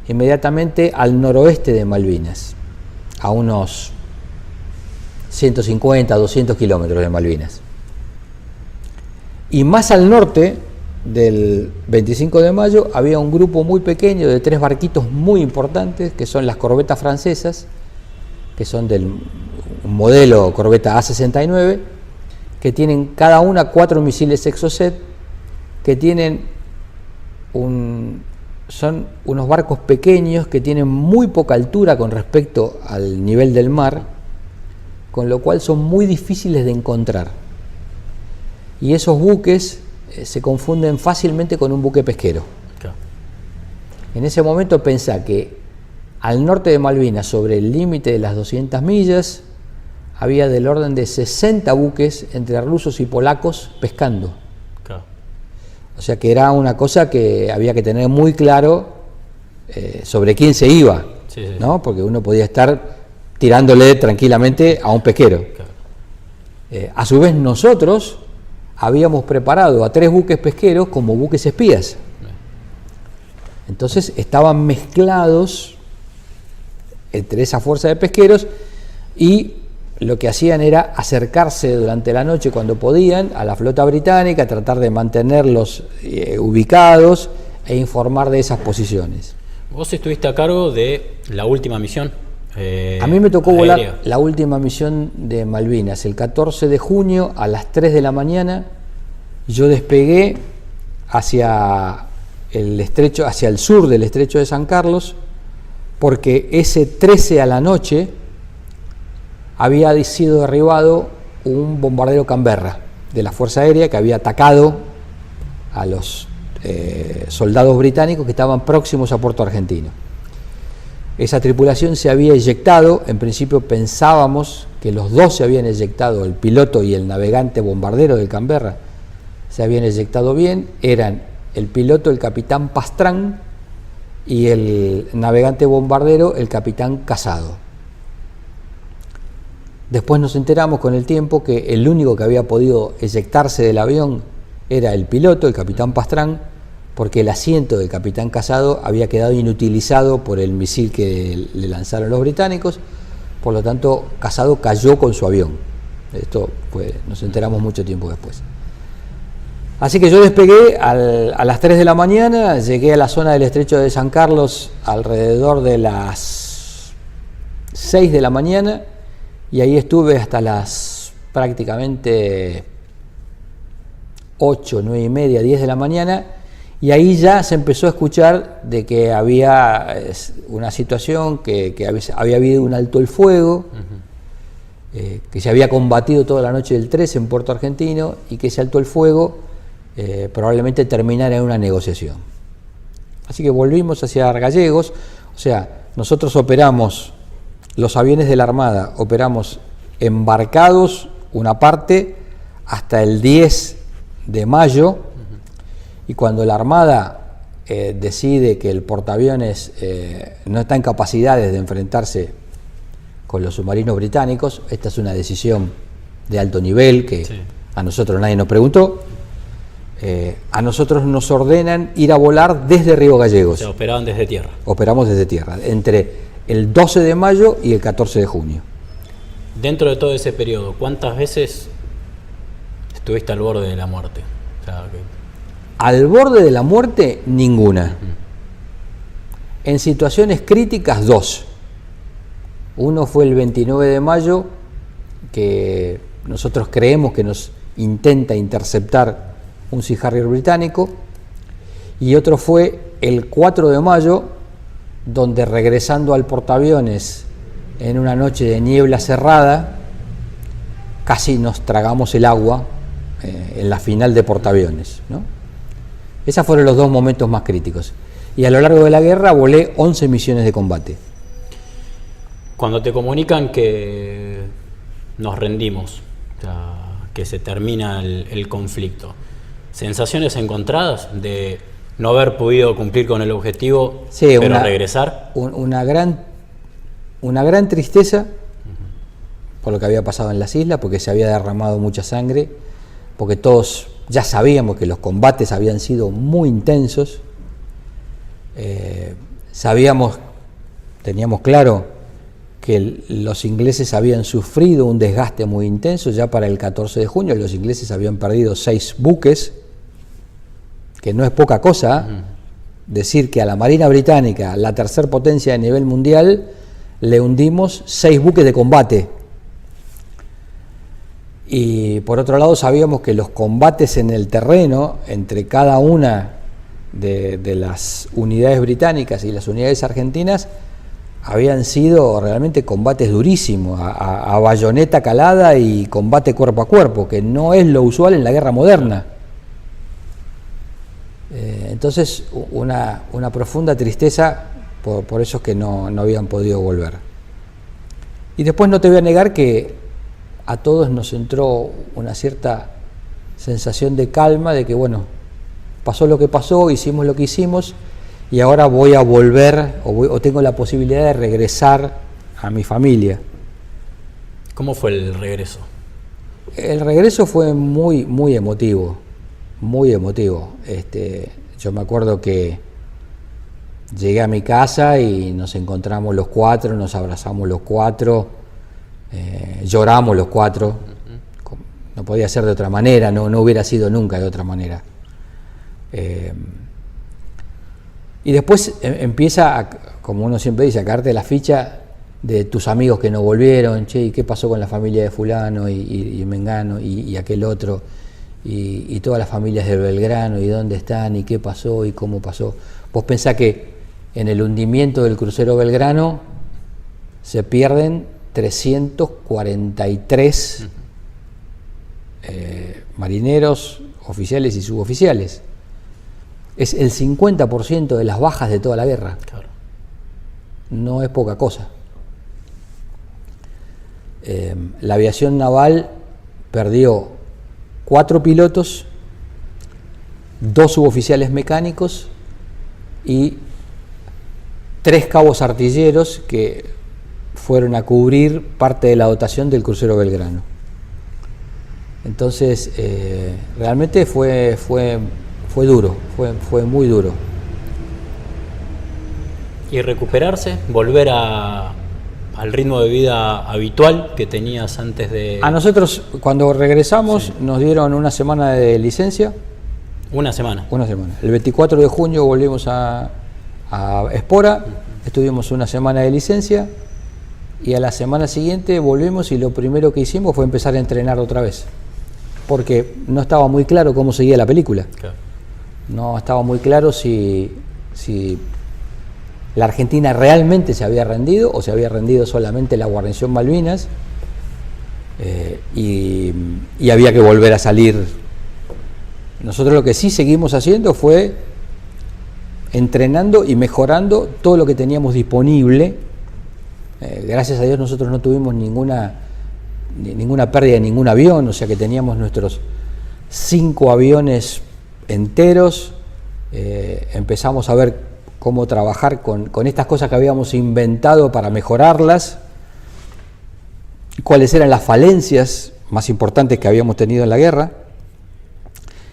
inmediatamente al noroeste de Malvinas, a unos 150, 200 kilómetros de Malvinas. Y más al norte del 25 de mayo había un grupo muy pequeño de 3 barquitos muy importantes, que son las corbetas francesas, que son del modelo corbeta A69, que tienen cada una 4 misiles Exocet, que tienen son unos barcos pequeños que tienen muy poca altura con respecto al nivel del mar, con lo cual son muy difíciles de encontrar. Y esos buques se confunden fácilmente con un buque pesquero. Claro. En ese momento pensá que al norte de Malvinas, sobre el límite de las 200 millas, había del orden de 60 buques entre rusos y polacos pescando. Claro. O sea que era una cosa que había que tener muy claro sobre quién se iba, Sí, sí. ¿no? Porque uno podía estar tirándole tranquilamente a un pesquero. Claro. A su vez nosotros habíamos preparado a 3 buques pesqueros como buques espías. Entonces estaban mezclados entre esa fuerza de pesqueros y lo que hacían era acercarse durante la noche cuando podían a la flota británica, tratar de mantenerlos ubicados e informar de esas posiciones. Vos estuviste a cargo de la última misión. A mí me tocó aérea. volar la última misión de Malvinas, el 14 de junio a las 3 de la mañana. Yo despegué hacia el estrecho, hacia el sur del estrecho de San Carlos, porque ese 13 a la noche había sido derribado un bombardero Canberra de la Fuerza Aérea que había atacado a los soldados británicos que estaban próximos a Puerto Argentino. Esa tripulación se había eyectado, en principio pensábamos que los dos se habían eyectado, el piloto y el navegante bombardero del Canberra se habían eyectado bien, eran el piloto, el capitán Pastrán, y el navegante bombardero, el capitán Casado. Después nos enteramos con el tiempo que el único que había podido eyectarse del avión era el piloto, el capitán Pastrán, porque el asiento del capitán Casado había quedado inutilizado por el misil que le lanzaron los británicos, por lo tanto Casado cayó con su avión. Esto nos enteramos mucho tiempo después. Así que yo despegué a las 3 de la mañana, llegué a la zona del estrecho de San Carlos alrededor de las 6 de la mañana y ahí estuve hasta las prácticamente 8, 9 y media, 10 de la mañana, y ahí ya se empezó a escuchar de que había una situación, que había habido un alto el fuego, que se había combatido toda la noche del 13 en Puerto Argentino y que ese alto el fuego probablemente terminara en una negociación. Así que volvimos hacia Gallegos, o sea, nosotros operamos, los aviones de la Armada, operamos embarcados una parte hasta el 10 de mayo, y cuando la Armada decide que el portaaviones no está en capacidades de enfrentarse con los submarinos británicos, esta es una decisión de alto nivel que sí, a nosotros nadie nos preguntó, a nosotros nos ordenan ir a volar desde Río Gallegos. O sea, operaban desde tierra. Operamos desde tierra, entre el 12 de mayo y el 14 de junio. Dentro de todo ese periodo, ¿cuántas veces estuviste al borde de la muerte? O sea, Al borde de la muerte, ninguna. En situaciones críticas, 2. Uno fue el 29 de mayo, que nosotros creemos que nos intenta interceptar un Sea Harrier británico, y otro fue el 4 de mayo, donde regresando al portaaviones en una noche de niebla cerrada, casi nos tragamos el agua en la final de portaaviones, ¿no? Esos fueron los 2 momentos más críticos. Y a lo largo de la guerra volé 11 misiones de combate. Cuando te comunican que nos rendimos, o sea, que se termina el conflicto, ¿sensaciones encontradas de no haber podido cumplir con el objetivo, sí, pero regresar? Una gran tristeza por lo que había pasado en las islas, porque se había derramado mucha sangre, porque todos ya sabíamos que los combates habían sido muy intensos, teníamos claro que los ingleses habían sufrido un desgaste muy intenso. Ya para el 14 de junio los ingleses habían perdido 6 buques, que no es poca cosa. Decir que a la Marina Británica, la tercer potencia a nivel mundial, le hundimos 6 buques de combate. Y por otro lado sabíamos que los combates en el terreno entre cada una de las unidades británicas y las unidades argentinas habían sido realmente combates durísimos, a bayoneta calada y combate cuerpo a cuerpo, que no es lo usual en la guerra moderna. Entonces una profunda tristeza por esos que no habían podido volver. Y después no te voy a negar que a todos nos entró una cierta sensación de calma, de que bueno, pasó lo que pasó, hicimos lo que hicimos y ahora voy a volver o tengo la posibilidad de regresar a mi familia. ¿Cómo fue el regreso? El regreso fue muy, muy emotivo, muy emotivo. Yo me acuerdo que llegué a mi casa y nos encontramos los cuatro, nos abrazamos los cuatro, lloramos los cuatro. No podía ser de otra manera, no hubiera sido nunca de otra manera. Y después empieza, como uno siempre dice, a caerte la ficha de tus amigos que no volvieron, che, ¿y qué pasó con la familia de fulano y Mengano y aquel otro? Y todas las familias de Belgrano, y dónde están, y qué pasó, y cómo pasó. Vos pensás que en el hundimiento del crucero Belgrano se pierden 343 marineros, oficiales y suboficiales. Es el 50% de las bajas de toda la guerra. Claro. No es poca cosa. La aviación naval perdió 4 pilotos, 2 suboficiales mecánicos y 3 cabos artilleros que fueron a cubrir parte de la dotación del crucero Belgrano. Entonces, realmente fue duro, fue muy duro. Y recuperarse, volver al ritmo de vida habitual que tenías antes de... A nosotros, cuando regresamos, nos dieron una semana de licencia. Una semana. Una semana. El 24 de junio volvimos a Espora, estuvimos una semana de licencia y a la semana siguiente volvimos y lo primero que hicimos fue empezar a entrenar otra vez. Porque no estaba muy claro cómo seguía la película. Claro. No estaba muy claro si la Argentina realmente se había rendido o se había rendido solamente la guarnición Malvinas, y había que volver a salir. Nosotros lo que sí seguimos haciendo fue entrenando y mejorando todo lo que teníamos disponible. Gracias a Dios nosotros no tuvimos ninguna pérdida de ningún avión, o sea que teníamos nuestros 5 aviones enteros. Empezamos a ver cómo trabajar con estas cosas que habíamos inventado para mejorarlas, cuáles eran las falencias más importantes que habíamos tenido en la guerra,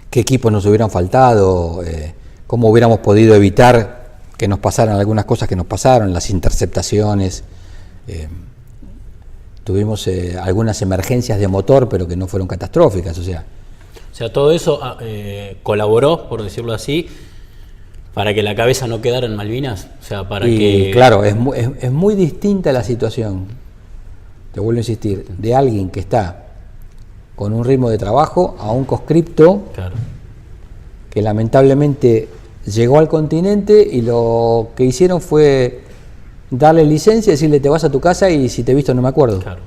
qué equipos nos hubieran faltado, cómo hubiéramos podido evitar que nos pasaran algunas cosas que nos pasaron, las interceptaciones. Tuvimos algunas emergencias de motor, pero que no fueron catastróficas. O sea, todo eso colaboró, por decirlo así, para que la cabeza no quedara en Malvinas. O sea, para que... Claro, es muy distinta la situación, te vuelvo a insistir, de alguien que está con un ritmo de trabajo a un conscripto, claro, que lamentablemente llegó al continente y lo que hicieron fue darle licencia y decirle te vas a tu casa y si te he visto no me acuerdo. Claro.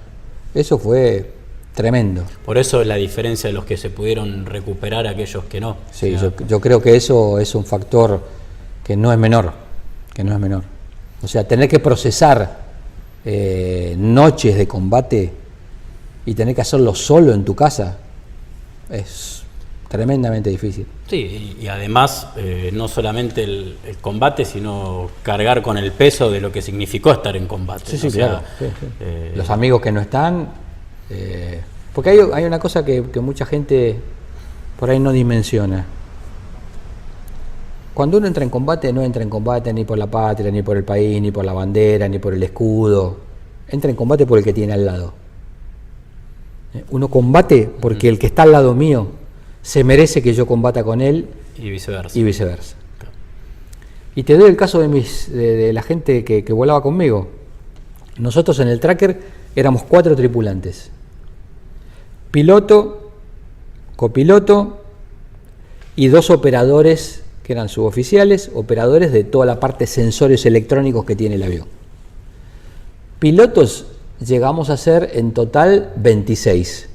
Eso fue tremendo. Por eso la diferencia de los que se pudieron recuperar a aquellos que no. Sí, o sea, yo creo que eso es un factor que no es menor, O sea, tener que procesar noches de combate y tener que hacerlo solo en tu casa es tremendamente difícil. Sí, y además no solamente el combate, sino cargar con el peso de lo que significó estar en combate. Sí, ¿no? sí, claro. Sí. Los amigos que no están, porque hay una cosa que mucha gente por ahí no dimensiona. Cuando uno entra en combate, no entra en combate ni por la patria, ni por el país, ni por la bandera, ni por el escudo. Entra en combate por el que tiene al lado. Uno combate porque el que está al lado mío se merece que yo combata con él y viceversa. Claro. Y te doy el caso de la gente que volaba conmigo. Nosotros en el Tracker éramos 4 tripulantes. Piloto, copiloto y 2 operadores que eran suboficiales, operadores de toda la parte sensores electrónicos que tiene el avión. Pilotos llegamos a ser en total 26.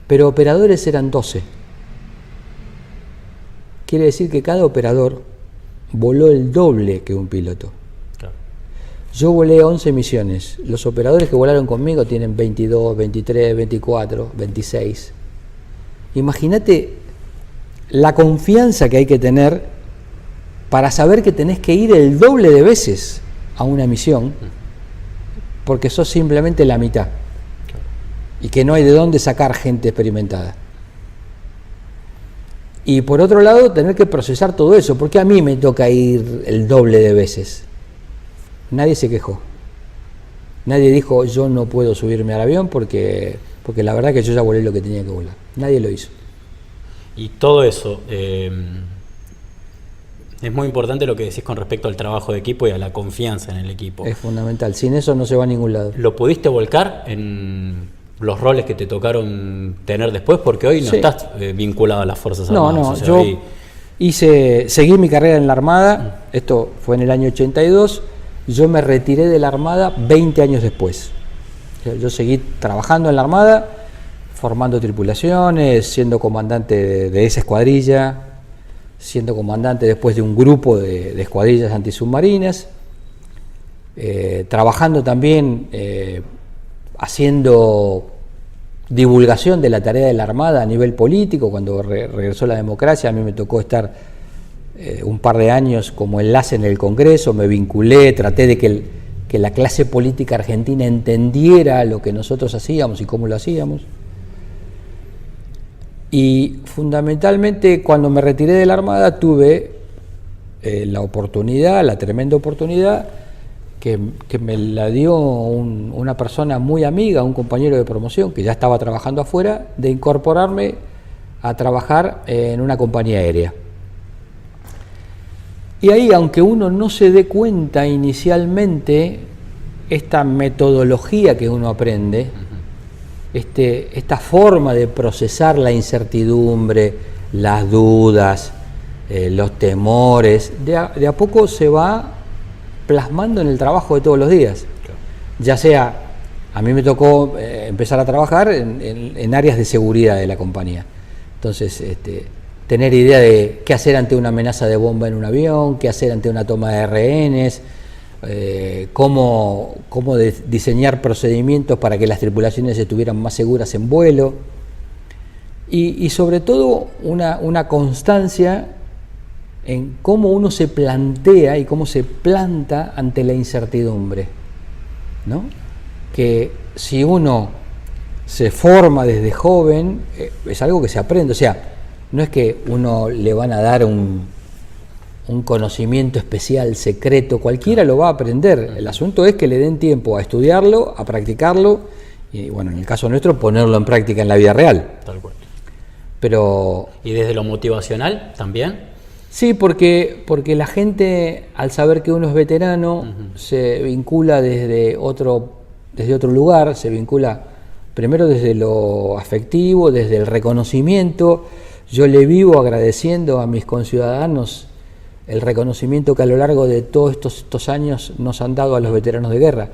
Pero operadores eran 12. quiere decir que cada operador voló el doble que un piloto. Claro. Yo volé 11 misiones. Los operadores que volaron conmigo tienen 22, 23, 24, 26. Imagínate la confianza que hay que tener para saber que tenés que ir el doble de veces a una misión, porque sos simplemente la mitad. Y que no hay de dónde sacar gente experimentada. Y por otro lado, tener que procesar todo eso, porque a mí me toca ir el doble de veces. Nadie se quejó. Nadie dijo, yo no puedo subirme al avión porque la verdad que yo ya volé lo que tenía que volar. Nadie lo hizo. Y todo eso, es muy importante lo que decís con respecto al trabajo de equipo y a la confianza en el equipo. Es fundamental. Sin eso no se va a ningún lado. ¿Lo pudiste volcar en los roles que te tocaron tener después? Porque hoy no estás vinculado a las Fuerzas Armadas. No, o sea, yo seguí mi carrera en la Armada. Esto fue en el año 82. Yo me retiré de la Armada 20 años después. Yo seguí trabajando en la Armada, formando tripulaciones, siendo comandante de esa escuadrilla, siendo comandante después de un grupo de escuadrillas antisubmarinas, trabajando también haciendo divulgación de la tarea de la Armada a nivel político. Cuando regresó la democracia, a mí me tocó estar un par de años como enlace en el Congreso, me vinculé, traté de que la clase política argentina entendiera lo que nosotros hacíamos y cómo lo hacíamos. Y fundamentalmente cuando me retiré de la Armada tuve la tremenda oportunidad que me la dio una persona muy amiga, un compañero de promoción que ya estaba trabajando afuera, de incorporarme a trabajar en una compañía aérea. Y ahí, aunque uno no se dé cuenta inicialmente, esta metodología que uno aprende, esta forma de procesar la incertidumbre, las dudas, los temores, de a poco se va plasmando en el trabajo de todos los días. Claro. Ya sea, a mí me tocó empezar a trabajar en áreas de seguridad de la compañía. Entonces, tener idea de qué hacer ante una amenaza de bomba en un avión, qué hacer ante una toma de rehenes, cómo diseñar procedimientos para que las tripulaciones estuvieran más seguras en vuelo. Y sobre todo una constancia en cómo uno se plantea y cómo se planta ante la incertidumbre, ¿no? Que si uno se forma desde joven, es algo que se aprende. O sea, no es que uno le van a dar un conocimiento especial, secreto, cualquiera lo va a aprender. El asunto es que le den tiempo a estudiarlo, a practicarlo y, bueno, en el caso nuestro, ponerlo en práctica en la vida real. Tal cual. Pero... ¿Y desde lo motivacional también? Sí, porque la gente, al saber que uno es veterano, se vincula desde otro lugar, se vincula primero desde lo afectivo, desde el reconocimiento. Yo le vivo agradeciendo a mis conciudadanos el reconocimiento que a lo largo de todos estos años nos han dado a los veteranos de guerra.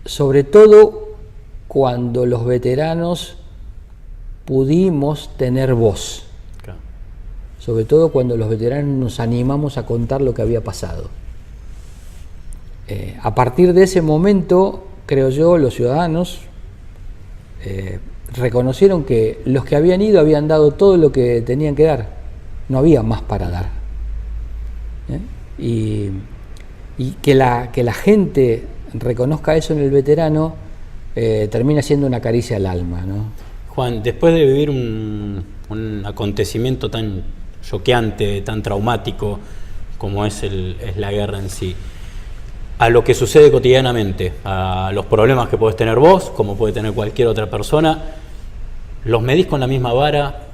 Sobre todo cuando los veteranos pudimos tener voz. Claro. Sobre todo cuando los veteranos nos animamos a contar lo que había pasado. A partir de ese momento, creo yo, los ciudadanos reconocieron que los que habían ido habían dado todo lo que tenían que dar. No había más para dar. Y que la gente reconozca eso en el veterano termina siendo una caricia al alma, ¿no? Juan, después de vivir un acontecimiento tan choqueante, tan traumático como es la guerra en sí, a lo que sucede cotidianamente, a los problemas que podés tener vos, como puede tener cualquier otra persona, ¿los medís con la misma vara?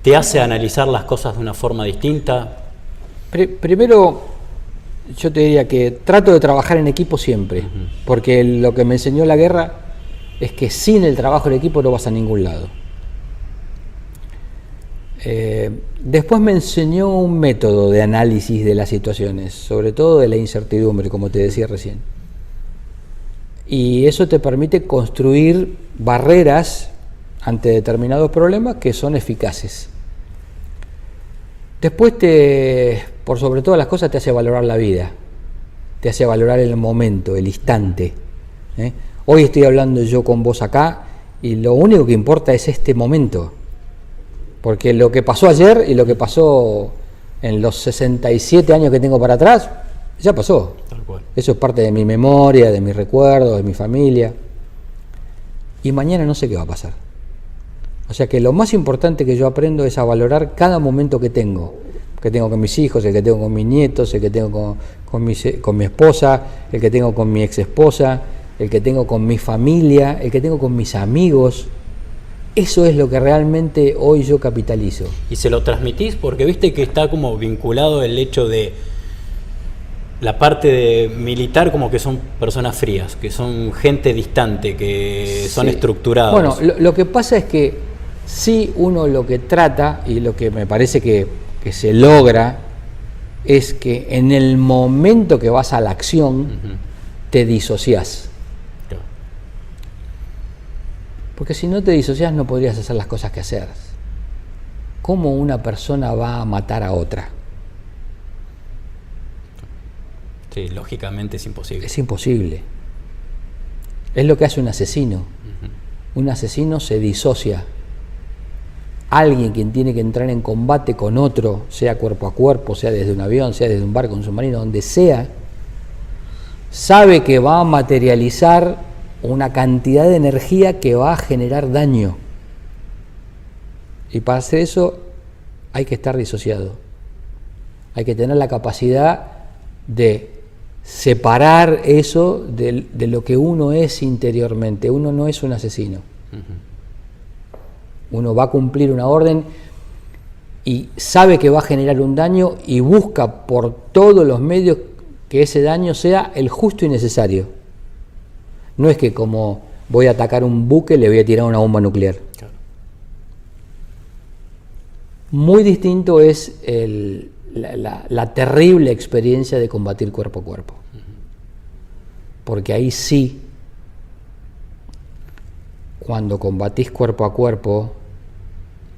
¿Te hace analizar las cosas de una forma distinta? Primero, yo te diría que trato de trabajar en equipo siempre, porque lo que me enseñó la guerra es que sin el trabajo en equipo no vas a ningún lado. Después me enseñó un método de análisis de las situaciones, sobre todo de la incertidumbre, como te decía recién. Y eso te permite construir barreras ante determinados problemas que son eficaces. Después por sobre todas las cosas, te hace valorar la vida, te hace valorar el momento, el instante. Hoy estoy hablando yo con vos acá y lo único que importa es este momento, porque lo que pasó ayer y lo que pasó en los 67 años que tengo para atrás, ya pasó. Tal cual. Eso es parte de mi memoria, de mis recuerdos, de mi familia. Y mañana no sé qué va a pasar. O sea que lo más importante que yo aprendo es a valorar cada momento que tengo con mis hijos, el que tengo con mis nietos, el que tengo con mi esposa, el que tengo con mi ex esposa, el que tengo con mi familia, el que tengo con mis amigos. Eso es lo que realmente hoy yo capitalizo. ¿Y se lo transmitís? Porque viste que está como vinculado el hecho de la parte de militar, como que son personas frías, que son gente distante, que son Sí. estructurados. Bueno, lo que pasa es que sí, uno lo que trata, y lo que me parece que se logra, es que en el momento que vas a la acción, te disociás. Claro. Porque si no te disociás no podrías hacer las cosas que haces. ¿Cómo una persona va a matar a otra? Sí, lógicamente es imposible. Es imposible. Es lo que hace un asesino. Un asesino se disocia. Alguien quien tiene que entrar en combate con otro, sea cuerpo a cuerpo, sea desde un avión, sea desde un barco, un submarino, donde sea, sabe que va a materializar una cantidad de energía que va a generar daño. Y para hacer eso hay que estar disociado. Hay que tener la capacidad de separar eso de lo que uno es interiormente. Uno no es un asesino. Uno va a cumplir una orden y sabe que va a generar un daño y busca por todos los medios que ese daño sea el justo y necesario. No es que como voy a atacar un buque le voy a tirar una bomba nuclear. Claro. Muy distinto es la terrible experiencia de combatir cuerpo a cuerpo. Porque ahí sí, cuando combatís cuerpo a cuerpo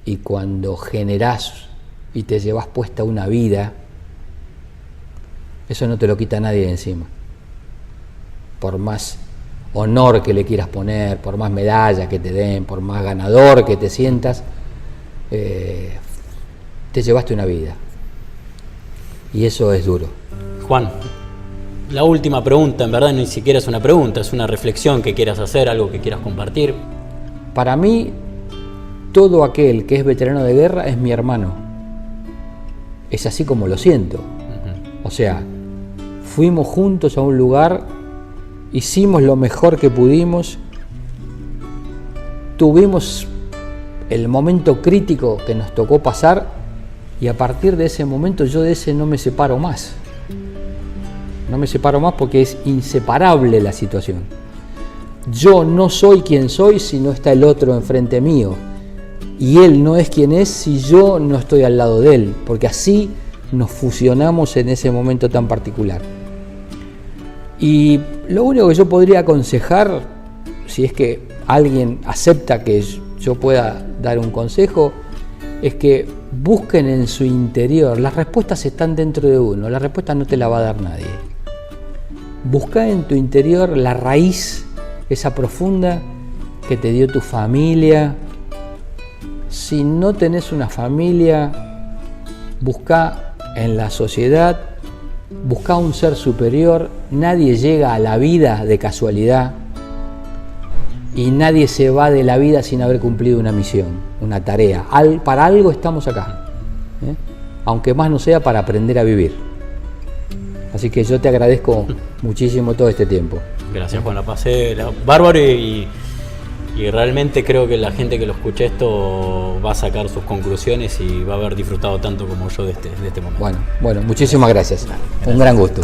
y cuando generás y te llevas puesta una vida, eso no te lo quita nadie de encima. Por más honor que le quieras poner, por más medallas que te den, por más ganador que te sientas, te llevaste una vida. Y eso es duro. Juan, la última pregunta, en verdad ni siquiera es una pregunta, es una reflexión que quieras hacer, algo que quieras compartir. Para mí, todo aquel que es veterano de guerra es mi hermano. Es así como lo siento. O sea, fuimos juntos a un lugar, hicimos lo mejor que pudimos, tuvimos el momento crítico que nos tocó pasar y a partir de ese momento yo de ese no me separo más. No me separo más porque es inseparable la situación. Yo no soy quien soy si no está el otro enfrente mío. Y él no es quien es si yo no estoy al lado de él. Porque así nos fusionamos en ese momento tan particular. Y lo único que yo podría aconsejar, si es que alguien acepta que yo pueda dar un consejo, es que busquen en su interior. Las respuestas están dentro de uno. La respuesta no te la va a dar nadie. Busca en tu interior la raíz, esa profunda que te dio tu familia. Si no tenés una familia, busca en la sociedad, busca un ser superior. Nadie llega a la vida de casualidad y nadie se va de la vida sin haber cumplido una misión, una tarea. Para algo estamos acá, aunque más no sea para aprender a vivir. Así que yo te agradezco muchísimo todo este tiempo. Gracias, Juan, la pasé bárbaro y realmente creo que la gente que lo escuche esto va a sacar sus conclusiones y va a haber disfrutado tanto como yo de este momento. Bueno, muchísimas gracias. Un gran gusto.